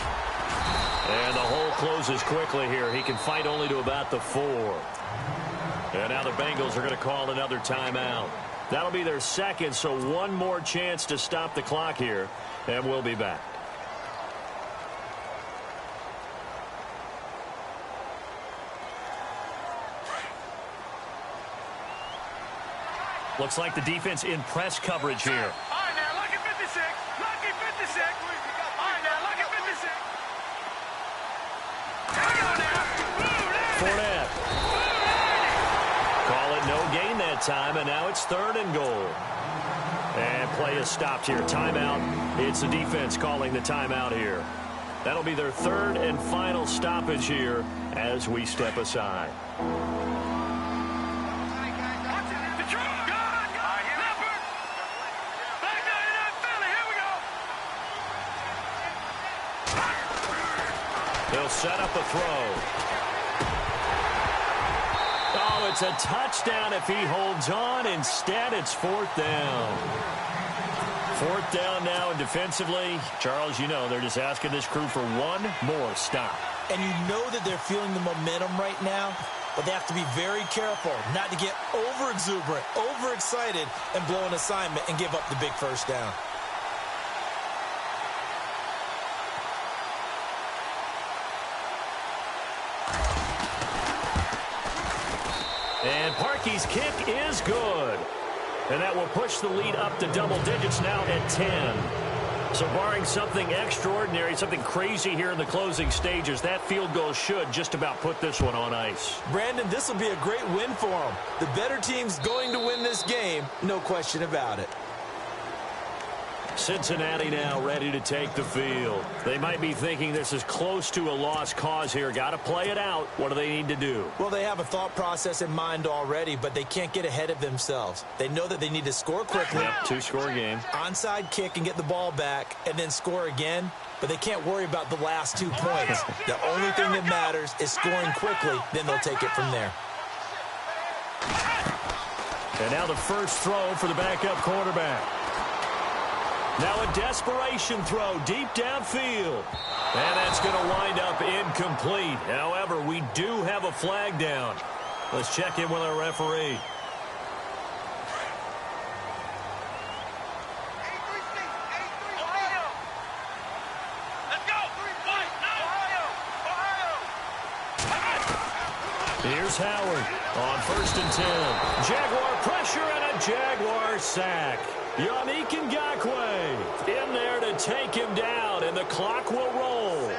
And the hole closes quickly here. He can fight only to about the 4. And now the Bengals are going to call another timeout. That'll be their 2nd, so 1 more chance to stop the clock here. And we'll be back. Looks like the defense in press coverage here. All right, now, lucky 56. Lucky 56. All right, now, lucky 56. Here we go now. Fournette. Call it no gain that time, and now it's 3rd and goal. And play is stopped here. Timeout. It's the defense calling the timeout here. That'll be their 3rd and final stoppage here as we step aside. They'll set up a throw. Oh, it's a touchdown if he holds on. Instead, it's 4th down. 4th down now, and defensively, Charles, you know, they're just asking this crew for 1 more stop. And you know that they're feeling the momentum right now, but they have to be very careful not to get over-exuberant, over-excited, and blow an assignment and give up the big first down. And Parkey's kick is good. And that will push the lead up to double digits now at 10. So barring something extraordinary, something crazy here in the closing stages, that field goal should just about put this one on ice. Brandon, this will be a great win for them. The better team's going to win this game, no question about it. Cincinnati now ready to take the field. They might be thinking this is close to a lost cause here. Got to play it out. What do they need to do? Well, they have a thought process in mind already, but they can't get ahead of themselves. They know that they need to score quickly. Yep, 2-score game. Onside kick and get the ball back and then score again, but they can't worry about the last 2 points. The only thing that matters is scoring quickly, then they'll take it from there. And now the first throw for the backup quarterback. Now a desperation throw deep downfield. And that's going to wind up incomplete. However, we do have a flag down. Let's check in with our referee. Here's Howard on 1st and 10. Jaguar pressure and a Jaguar sack. Yannick Ngakoue in there to take him down, and the clock will roll.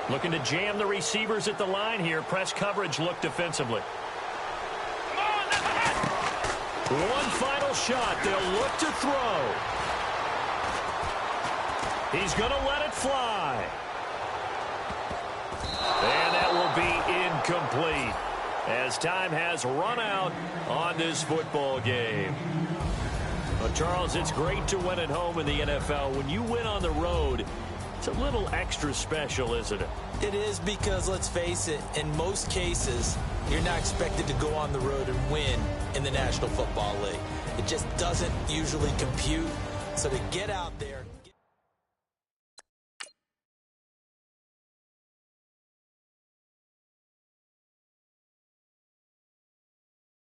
Looking to jam the receivers at the line here. Press coverage look defensively. One final shot. They'll look to throw. He's going to let it fly. And that as time has run out on this football game. Well, Charles, it's great to win at home in the NFL. When you win on the road, it's a little extra special, isn't it? It is, because let's face it, in most cases, you're not expected to go on the road and win in the National Football League. It just doesn't usually compute. So to get out there